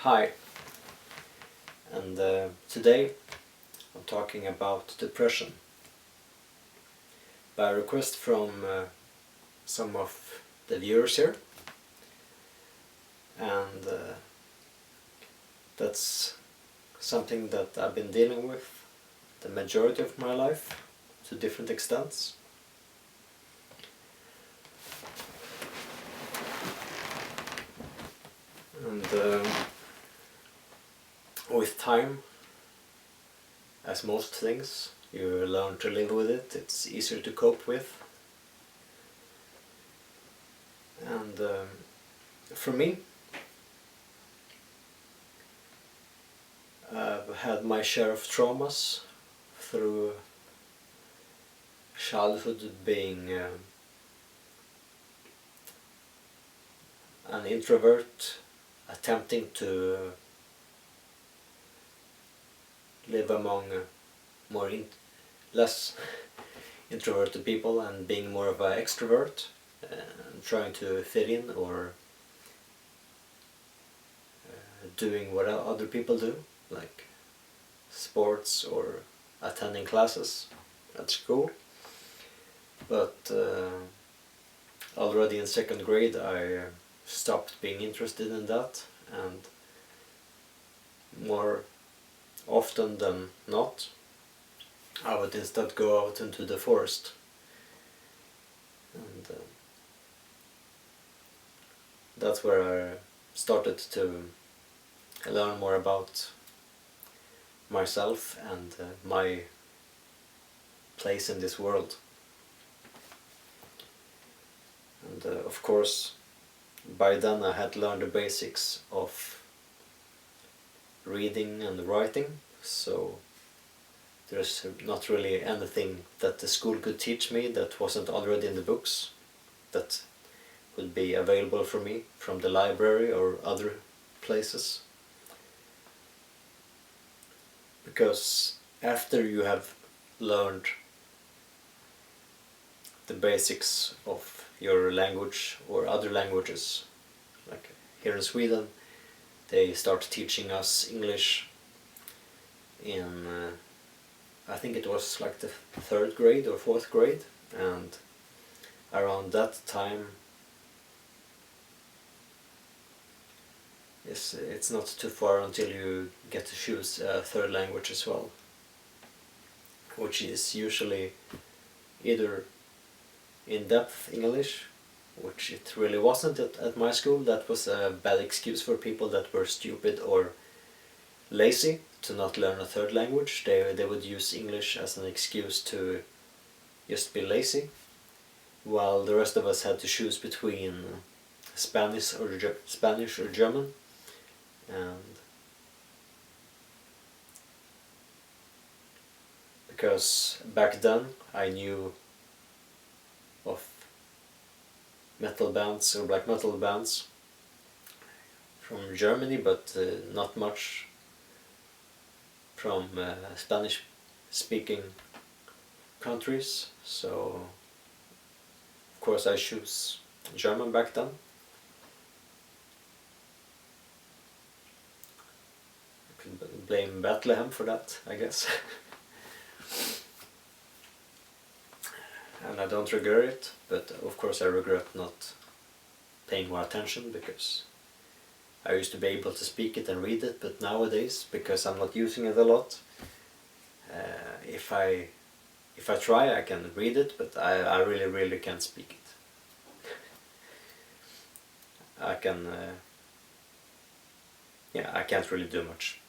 Hi, and today I'm talking about depression by request from some of the viewers here, and that's something that I've been dealing with the majority of my life to different extents. And with time, as most things, you learn to live with it. It's easier to cope with. And for me, I've had my share of traumas through childhood, being an introvert, attempting to live among less introverted people and being more of an extrovert, and trying to fit in or doing what other people do, like sports or attending classes at school. But already in second grade I stopped being interested in that, and more often than not I would instead go out into the forest, and that's where I started to learn more about myself and my place in this world. And of course, by then I had learned the basics of reading and writing, so there's not really anything that the school could teach me that wasn't already in the books that would be available for me from the library or other places. Because after you have learned the basics of your language or other languages, like here in Sweden they start teaching us English in I think it was like the third grade or fourth grade, and around that time it's not too far until you get to choose a third language as well, which is usually either in-depth English, which it really wasn't at my school. That was a bad excuse for people that were stupid or lazy to not learn a third language. They would use English as an excuse to just be lazy, while the rest of us had to choose between Spanish or German. And because back then I knew of metal bands or black metal bands from Germany, but not much from Spanish speaking countries, so of course I choose German back then. I can blame Bethlehem for that, I guess. And I don't regret it, but of course I regret not paying more attention, because I used to be able to speak it and read it, but nowadays, because I'm not using it a lot, if I try I can read it, but I really can't speak it. I can't really do much.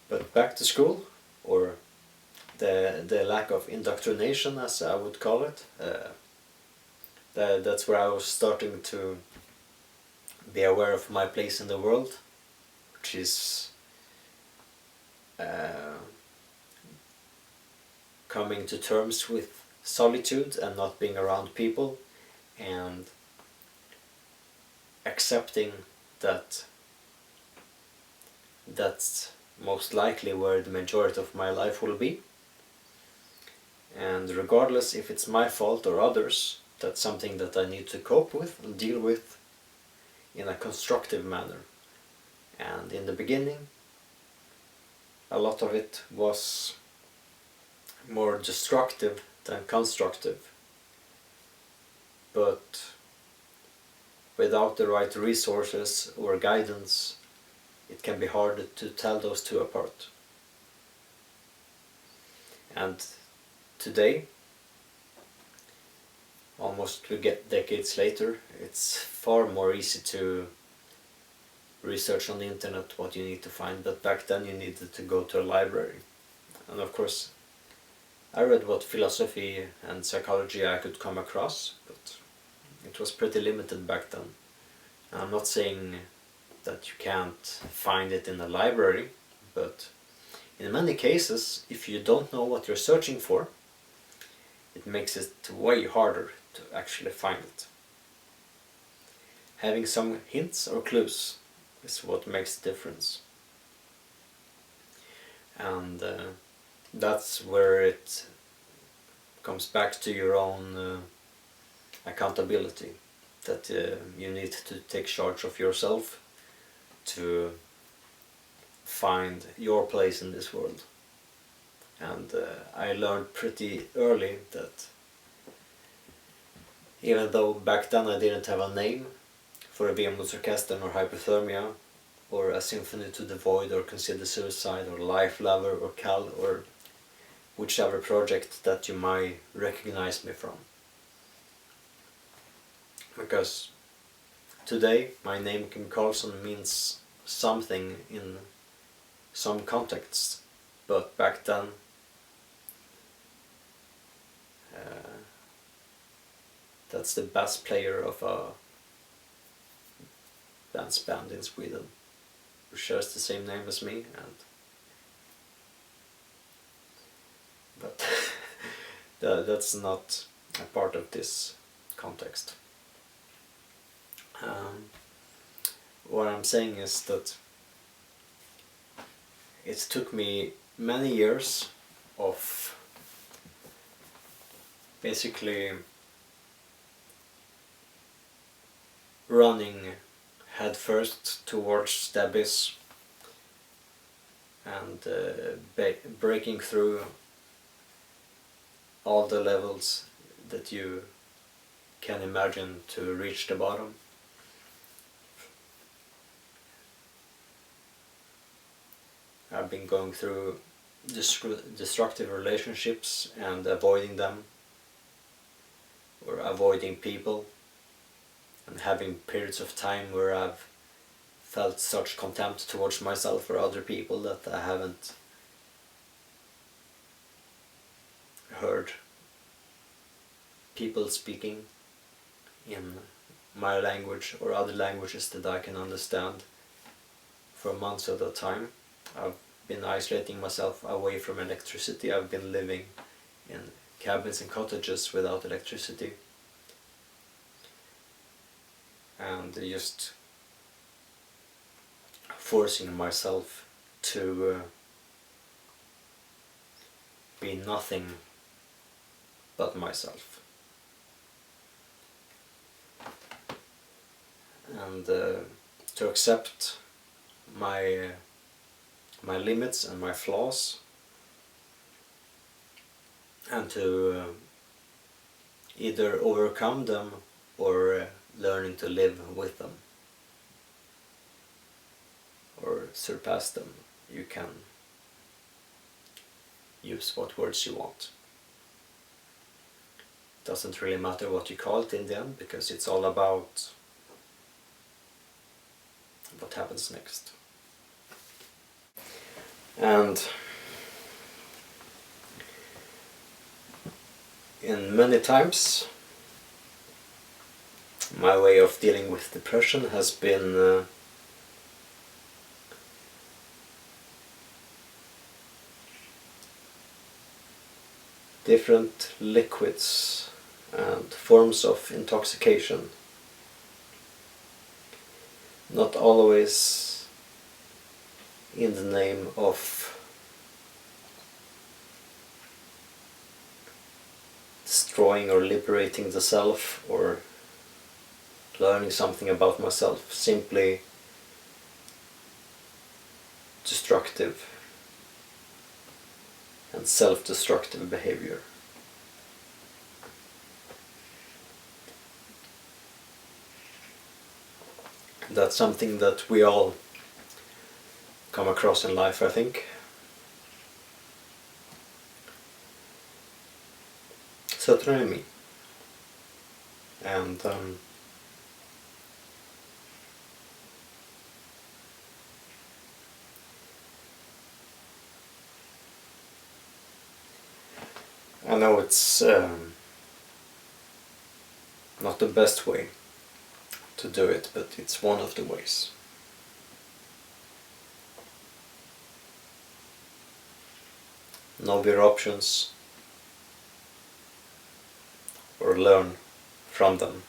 But back to school, or the lack of indoctrination, as I would call it, that's where I was starting to be aware of my place in the world, which is coming to terms with solitude and not being around people, and accepting that that's most likely where the majority of my life will be. And regardless if it's my fault or others, that's something that I need to cope with and deal with in a constructive manner, And in the beginning, a lot of it was more destructive than constructive. But without the right resources or guidance, it can be hard to tell those two apart. And today, almost 2 decades later, it's far more easy to research on the internet what you need to find, but back then you needed to go to a library. And of course, I read what philosophy and psychology I could come across, but it was pretty limited back then. I'm not saying that you can't find it in a library, but in many cases, if you don't know what you're searching for, it makes it way harder to actually find it. Having some hints or clues is what makes the difference. And that's where it comes back to your own accountability, that you need to take charge of yourself to find your place in this world. And I learned pretty early that even though back then I didn't have a name for a Vemodsorkestern or hypothermia or a symphony to the void or consider suicide or life lover or Cal or whichever project that you might recognize me from. Because today my name Kim Karlsson means something in some contexts, but back then that's the bass player of a dance band in Sweden who shares the same name as me, and but that's not a part of this context. What I'm saying is that it took me many years of basically running headfirst towards the abyss and breaking through all the levels that you can imagine to reach the bottom. I've been going through destructive relationships and avoiding them, or avoiding people, and having periods of time where I've felt such contempt towards myself or other people that I haven't heard people speaking in my language or other languages that I can understand for months at a time. I've been isolating myself away from electricity. I've been living in cabins and cottages without electricity, and just forcing myself to be nothing but myself, and to accept my limits and my flaws, and to either overcome them or learning to live with them or surpass them. You can use what words you want. Doesn't really matter what you call it in the end, because it's all about what happens next. And in many times my way of dealing with depression has been different liquids and forms of intoxication. Not always in the name of destroying or liberating the self or learning something about myself, simply destructive and self-destructive behavior. That's something that we all come across in life, I think. Certainly me. And I know it's not the best way to do it, but it's one of the ways. Know your options, or learn from them,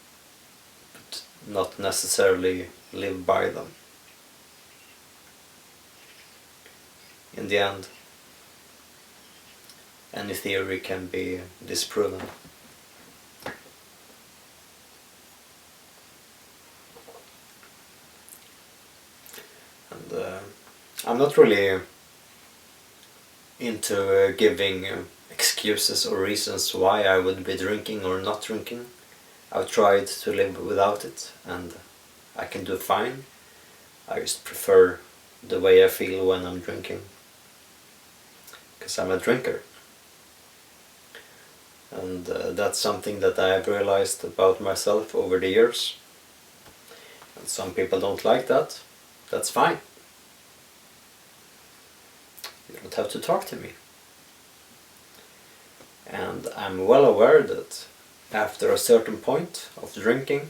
but not necessarily live by them. In the end, any theory can be disproven. And I'm not really into giving excuses or reasons why I would be drinking or not drinking. I've tried to live without it and I can do fine. I just prefer the way I feel when I'm drinking, because I'm a drinker. And that's something that I have realized about myself over the years. And some people don't like that. That's fine. You don't have to talk to me. And I'm well aware that after a certain point of drinking,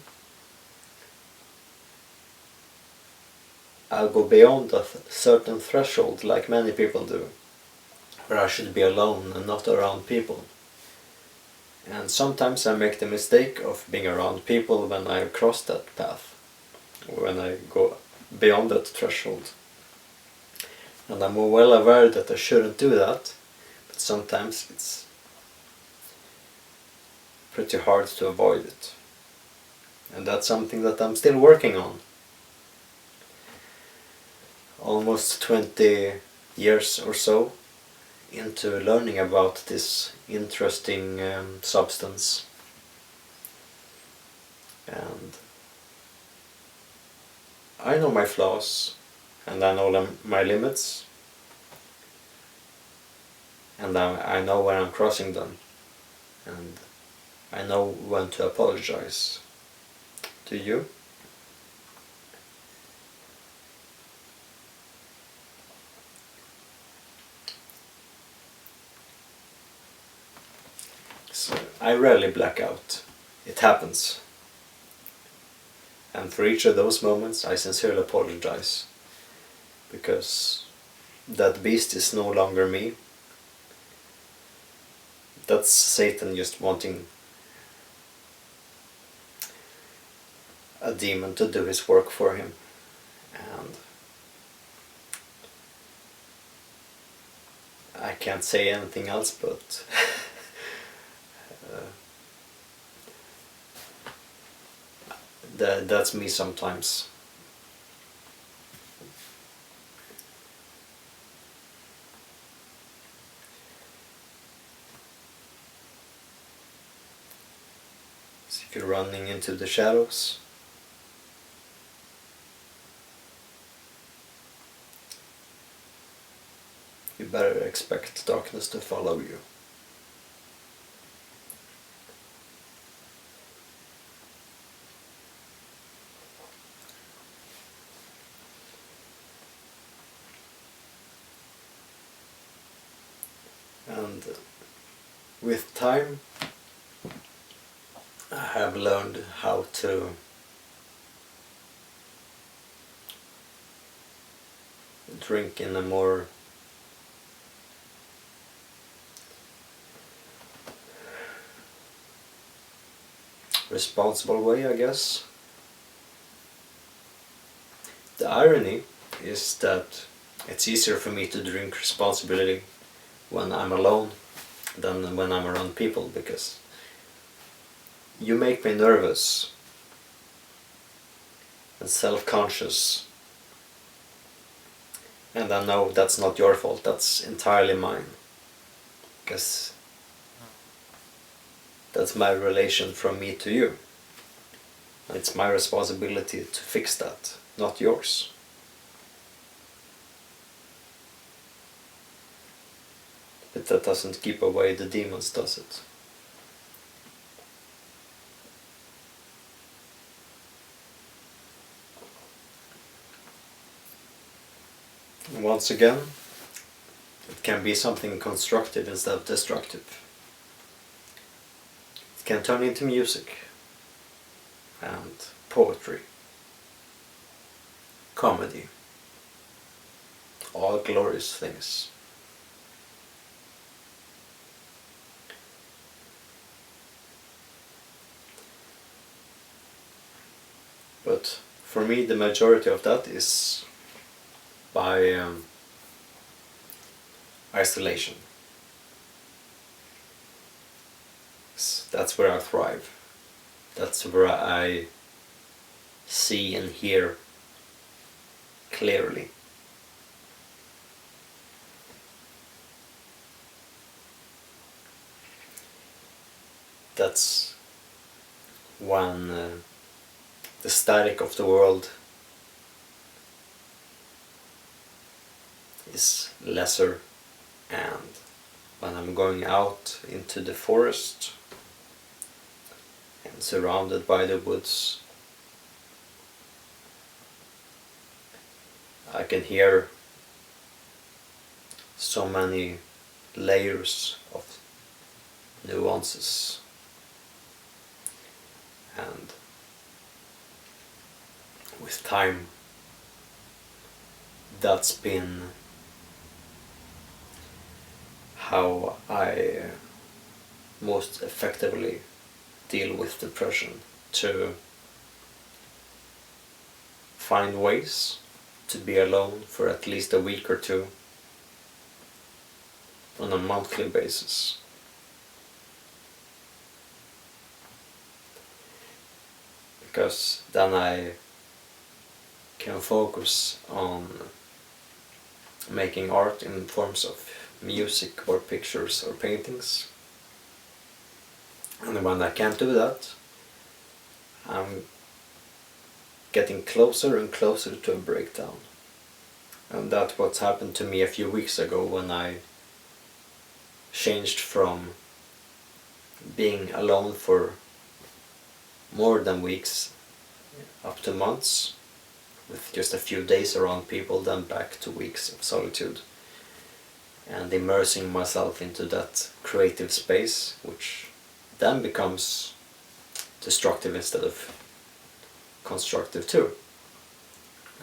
I'll go beyond a certain threshold, like many people do, where I should be alone and not around people. And sometimes I make the mistake of being around people when I cross that path, or when I go beyond that threshold. And I'm well aware that I shouldn't do that, but sometimes it's pretty hard to avoid it. And that's something that I'm still working on. Almost 20 years or so into learning about this interesting substance. And I know my flaws, and I know my limits, and I know when I'm crossing them, and I know when to apologize. Do you? So I rarely black out. It happens. And for each of those moments I sincerely apologize, because that beast is no longer me. That's Satan just wanting a demon to do his work for him. And I can't say anything else, but that's me sometimes. So if you're running into the shadows, you better expect darkness to follow you. And with time, I have learned how to drink in a more responsible way, I guess. The irony is that it's easier for me to drink responsibly when I'm alone than when I'm around people, because you make me nervous and self-conscious And I know that's not your fault, that's entirely mine. Because that's my relation from me to you. And it's my responsibility to fix that, not yours. But that doesn't keep away the demons, does it? And once again, it can be something constructive instead of destructive. It can turn into music and poetry, comedy, all glorious things. But for me, the majority of that is by isolation. That's where I thrive. That's where I see and hear clearly. That's when the static of the world is lesser, and when I'm going out into the forest and surrounded by the woods, I can hear so many layers of nuances, and with time that's been how I most effectively deal with depression, to find ways to be alone for at least a week or two on a monthly basis. Because then I can focus on making art in forms of music or pictures or paintings. And when I can't do that, I'm getting closer and closer to a breakdown. And that's what happened to me a few weeks ago, when I changed from being alone for more than weeks up to months, with just a few days around people, then back to weeks of solitude, and immersing myself into that creative space, which then becomes destructive instead of constructive too.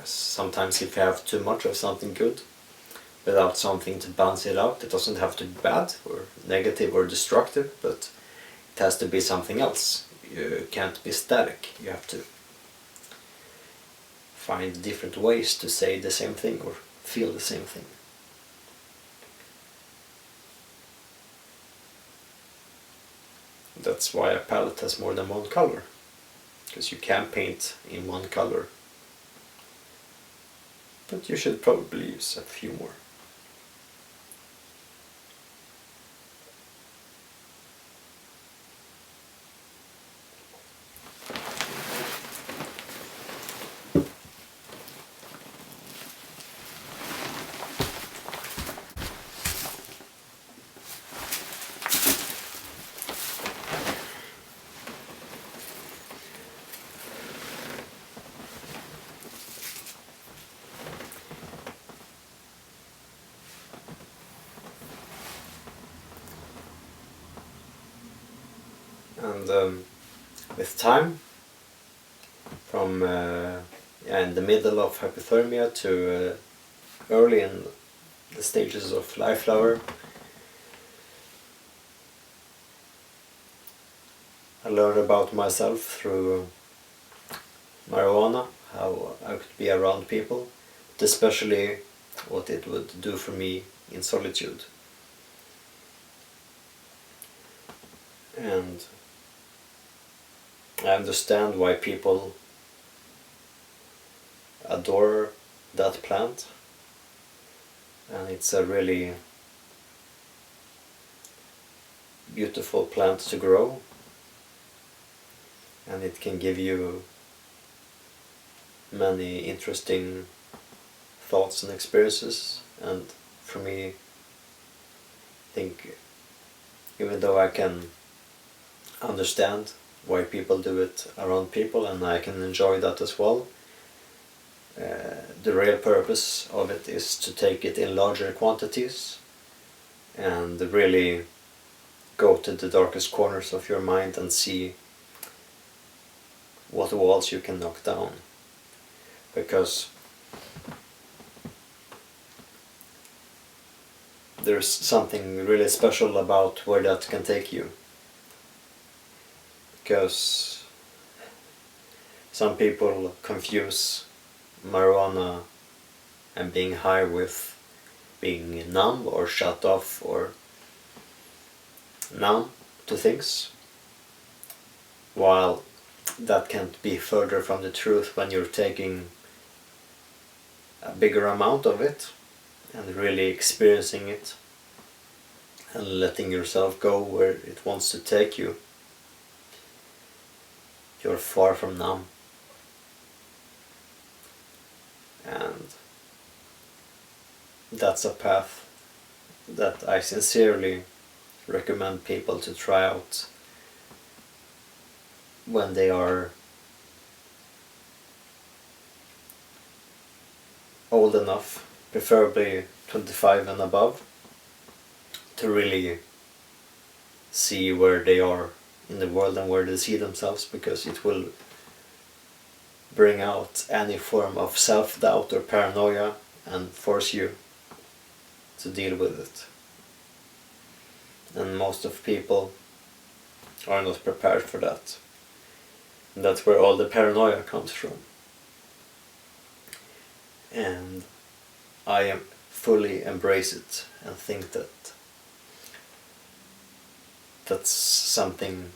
Sometimes if you have too much of something good without something to balance it out, it doesn't have to be bad or negative or destructive, but it has to be something else. You can't be static. You have to find different ways to say the same thing or feel the same thing. That's why a palette has more than one color, because you can paint in one color, but you should probably use a few more. And with time, from in the middle of hypothermia to early in the stages of life flower, I learned about myself through marijuana, how I could be around people, but especially what it would do for me in solitude. And I understand why people adore that plant, and it's a really beautiful plant to grow, and it can give you many interesting thoughts and experiences. And for me, I think, even though I can understand why people do it around people, and I can enjoy that as well, the real purpose of it is to take it in larger quantities and really go to the darkest corners of your mind and see what walls you can knock down. Because there's something really special about where that can take you. Because some people confuse marijuana and being high with being numb or shut off or numb to things, while that can't be further from the truth when you're taking a bigger amount of it and really experiencing it and letting yourself go where it wants to take you. You're far from numb. And that's a path that I sincerely recommend people to try out when they are old enough, preferably 25 and above, to really see where they are in the world and where they see themselves, because it will bring out any form of self-doubt or paranoia and force you to deal with it. And most of people are not prepared for that. And that's where all the paranoia comes from. And I fully embrace it and think that that's something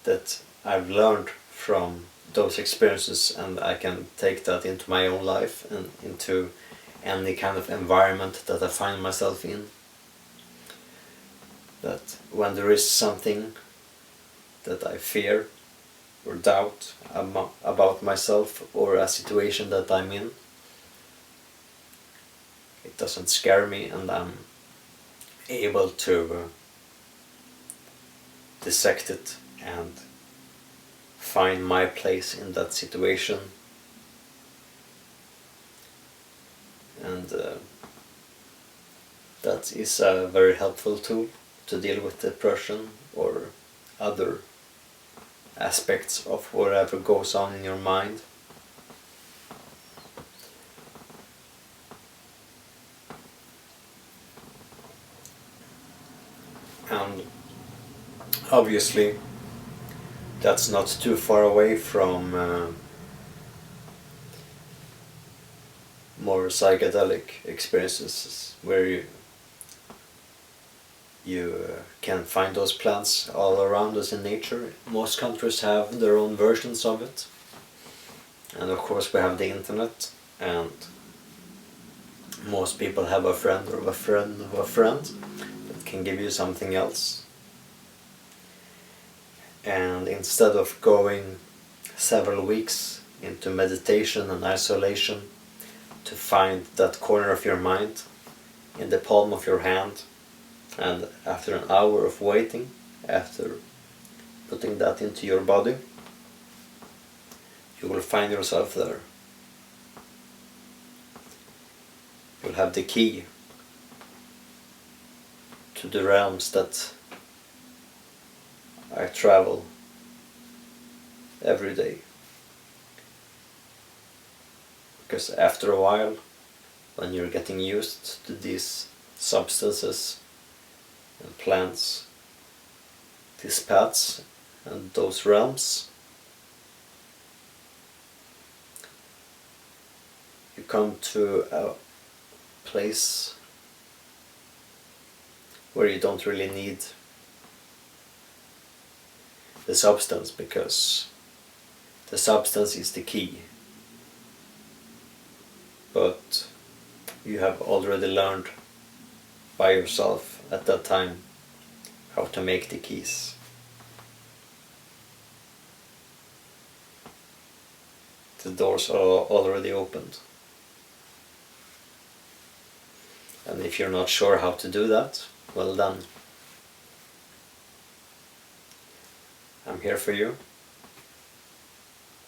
that I've learned from those experiences, and I can take that into my own life and into any kind of environment that I find myself in. That when there is something that I fear or doubt about myself or a situation that I'm in, it doesn't scare me, and I'm able to dissect it and find my place in that situation. And that is a very helpful tool to deal with depression or other aspects of whatever goes on in your mind. And obviously that's not too far away from more psychedelic experiences, where you can find those plants all around us in nature. Most countries have their own versions of it, and of course we have the internet, and most people have a friend or a friend of a friend that can give you something else. And instead of going several weeks into meditation and isolation to find that corner of your mind in the palm of your hand, and after an hour of waiting, after putting that into your body, you will find yourself there. You'll have the key to the realms that I travel every day. Because after a while, when you're getting used to these substances and plants, these paths and those realms, you come to a place where you don't really need the substance, because the substance is the key. But you have already learned by yourself at that time how to make the keys. The doors are already opened. And if you're not sure how to do that, well then, I'm here for you,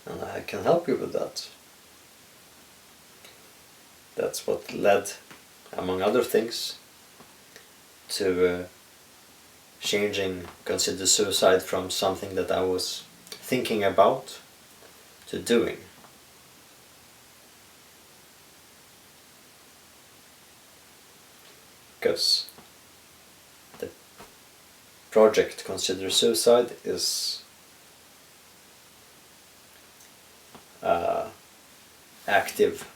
and I can help you with that. That's what led, among other things, to changing consider suicide from something that I was thinking about to doing. Because the project Consider Suicide is active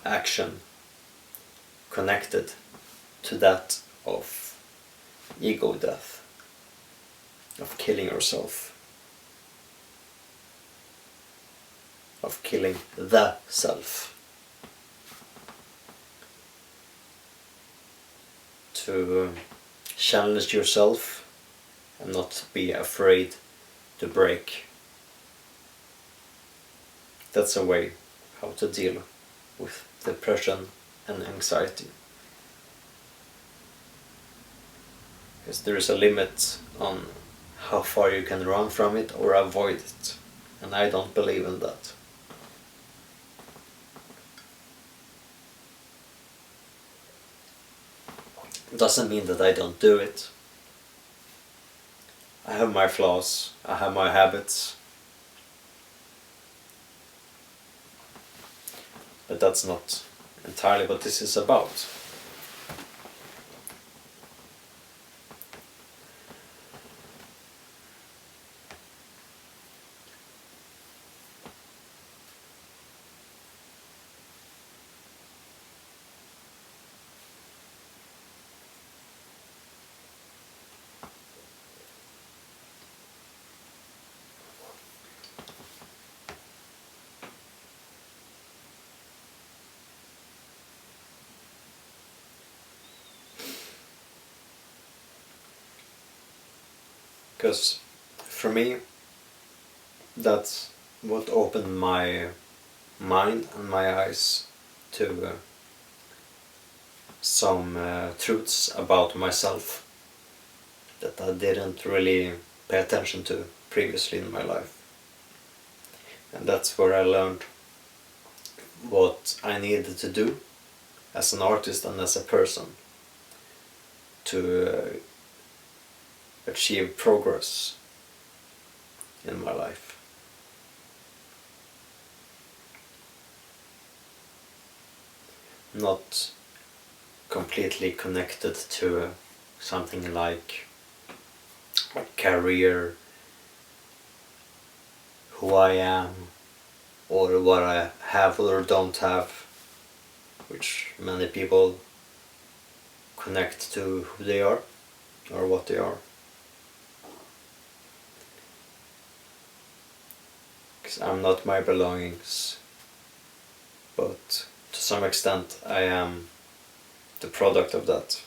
action connected to that of ego death, of killing yourself, of killing the self, to challenge yourself and not be afraid to break. That's a way how to deal with depression and anxiety. Because there is a limit on how far you can run from it or avoid it, and I don't believe in that. It doesn't mean that I don't do it. I have my flaws, I have my habits, but that's not entirely what this is about. Because for me, that's what opened my mind and my eyes to some truths about myself that I didn't really pay attention to previously in my life. And that's where I learned what I needed to do as an artist and as a person to achieve progress in my life. Not completely connected to something like my career, who I am, or what I have or don't have, which many people connect to who they are or what they are. Because I'm not my belongings, but to some extent I am the product of that.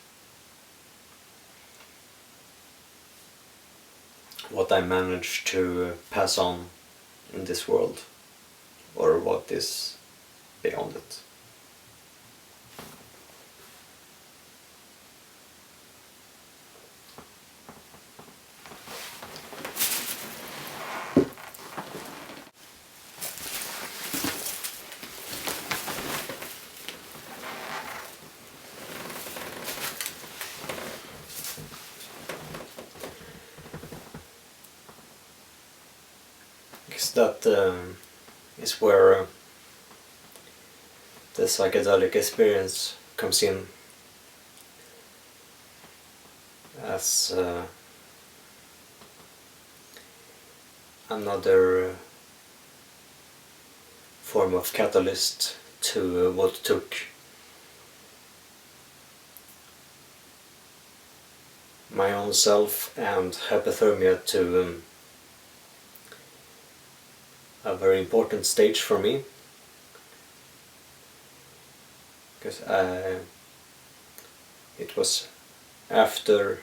What I managed to pass on in this world, or what is beyond it. Because that is where the psychedelic experience comes in as another form of catalyst to what took my own self and hypothermia to a very important stage for me, because it was after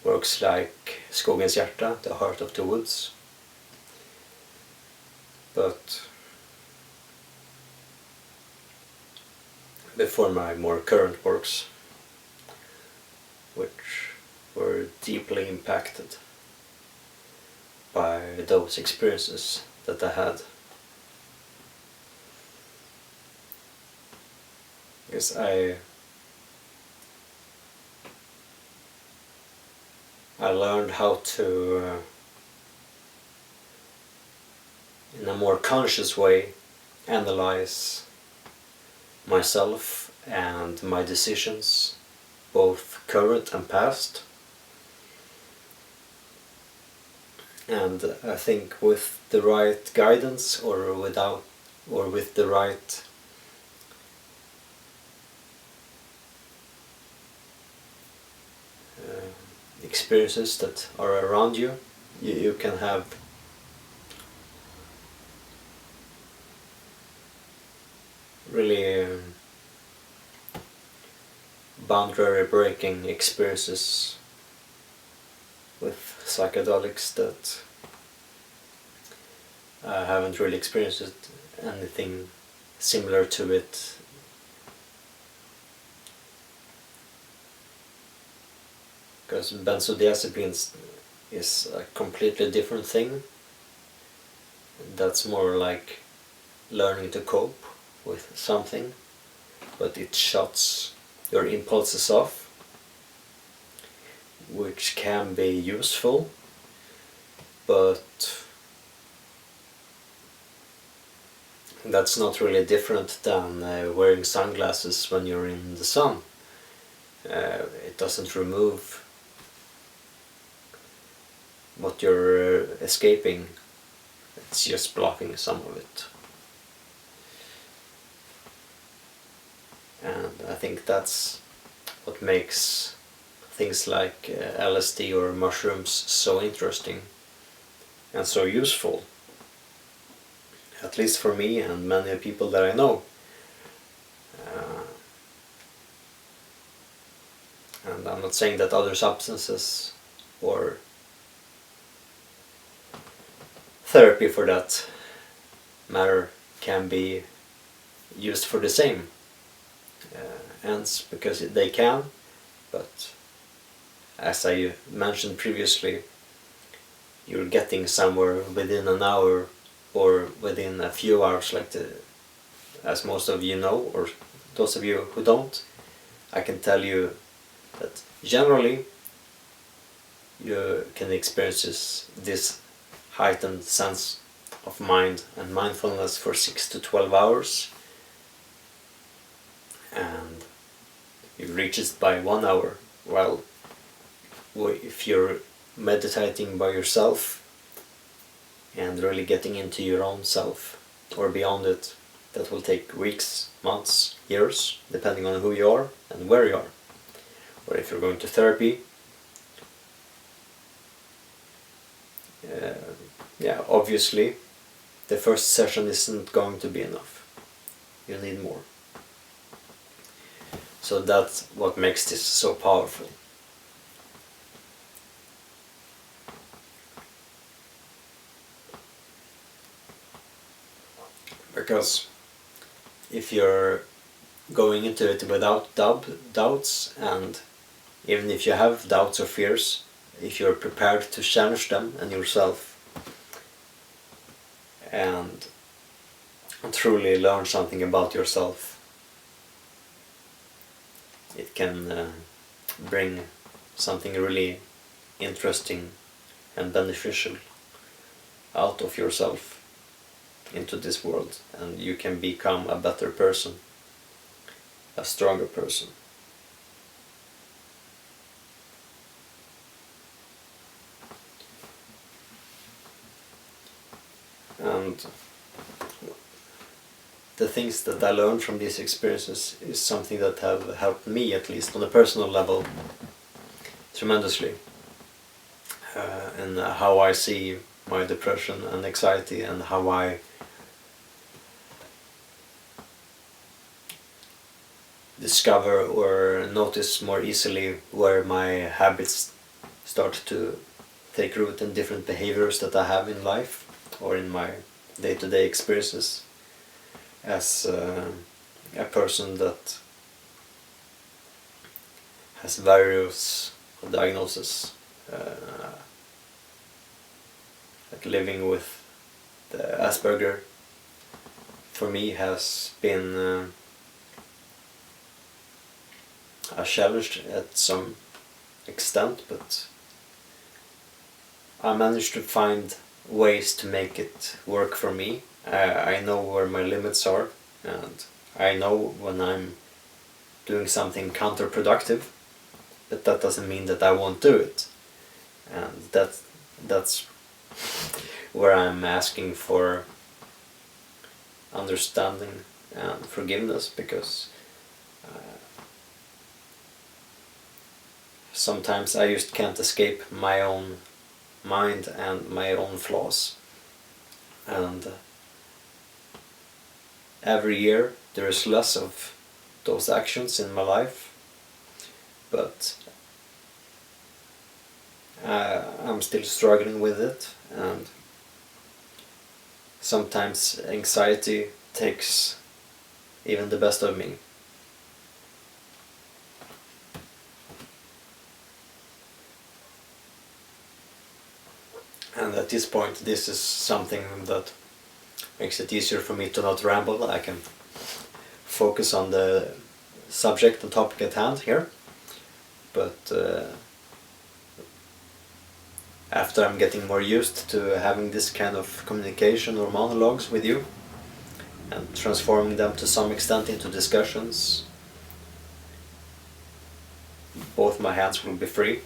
works like Skogens hjärta, The Heart of the Woods, but before my more current works, which were deeply impacted by those experiences that I had. Because I learned how to, in a more conscious way, analyze myself and my decisions, both current and past. And I think with the right guidance, or with the right experiences that are around you, you can have really boundary breaking experiences with psychedelics that I haven't really experienced anything similar to it because benzodiazepines is a completely different thing. That's more like learning to cope with something, but it shuts your impulses off, which can be useful, but that's not really different than wearing sunglasses when you're in the sun. It doesn't remove what you're escaping, it's just blocking some of it. And I think that's what makes things like LSD or mushrooms so interesting and so useful, at least for me and many people that I know. And I'm not saying that other substances or therapy for that matter can be used for the same ends, because they can, but as I mentioned previously, you're getting somewhere within an hour or within a few hours, as most of you know, or those of you who don't, I can tell you that generally you can experience this heightened sense of mind and mindfulness for 6 to 12 hours, and you reach it by 1 hour. Well, if you're meditating by yourself and really getting into your own self or beyond it, that will take weeks, months, years, depending on who you are and where you are. Or if you're going to therapy, obviously the first session isn't going to be enough. You need more. So that's what makes this so powerful. Because if you're going into it without doubts, and even if you have doubts or fears, if you're prepared to challenge them and yourself and truly learn something about yourself, it can bring something really interesting and beneficial out of yourself into this world, and you can become a better person, a stronger person. And the things that I learned from these experiences is something that have helped me, at least on a personal level, tremendously, in how I see my depression and anxiety, and how I discover or notice more easily where my habits start to take root in different behaviors that I have in life or in my day-to-day experiences as a person that has various diagnoses, like living with the Asperger for me has been a challenge at some extent, but I managed to find ways to make it work for me. I know where my limits are, and I know when I'm doing something counterproductive, but that doesn't mean that I won't do it. And that's where I'm asking for understanding and forgiveness, because sometimes I just can't escape my own mind and my own flaws. And every year there is less of those actions in my life, but I'm still struggling with it, and sometimes anxiety takes even the best of me. And at this point, this is something that makes it easier for me to not ramble. I can focus on the subject and topic at hand here. But after I'm getting more used to having this kind of communication or monologues with you and transforming them to some extent into discussions, both my hands will be free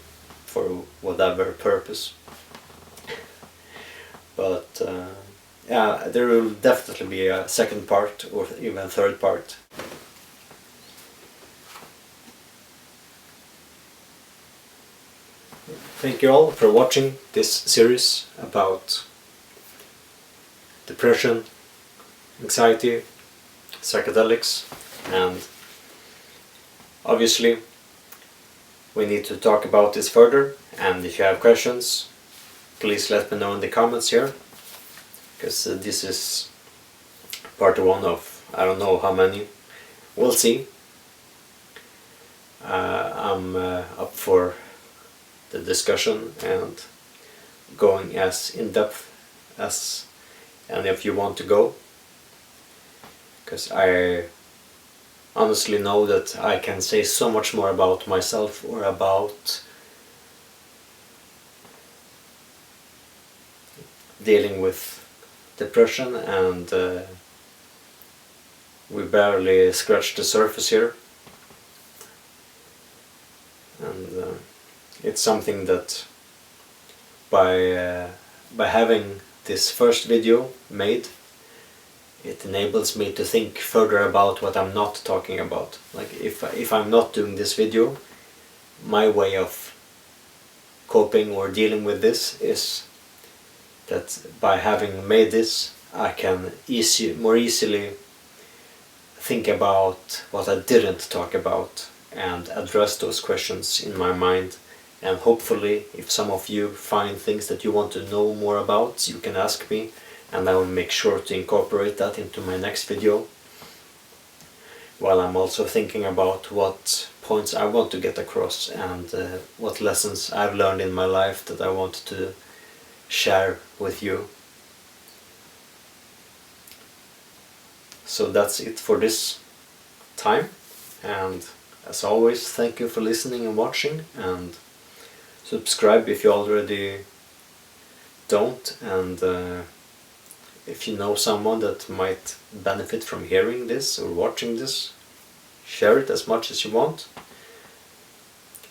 for whatever purpose. But yeah, there will definitely be a second part or even a third part. Thank you all for watching this series about depression, anxiety, psychedelics, and obviously we need to talk about this further, and if you have questions, please let me know in the comments here, because this is part one of I don't know how many. We'll see. I'm up for the discussion and going as in depth as any of you want to go, because I honestly know that I can say so much more about myself or about dealing with depression, and we barely scratched the surface here. And it's something that by having this first video made, it enables me to think further about what I'm not talking about. Like if I'm not doing this video, my way of coping or dealing with this is that by having made this, I can more easily think about what I didn't talk about and address those questions in my mind. And hopefully, if some of you find things that you want to know more about, you can ask me, and I will make sure to incorporate that into my next video, while I'm also thinking about what points I want to get across and what lessons I've learned in my life that I want to share with you. So that's it for this time, and as always, thank you for listening and watching, and subscribe if you already don't, and if you know someone that might benefit from hearing this or watching this, share it as much as you want.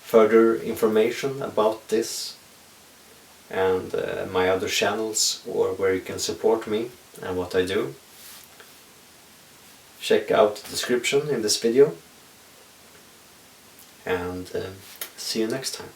Further information about this and my other channels, or where you can support me and what I do, check out the description in this video, and see you next time.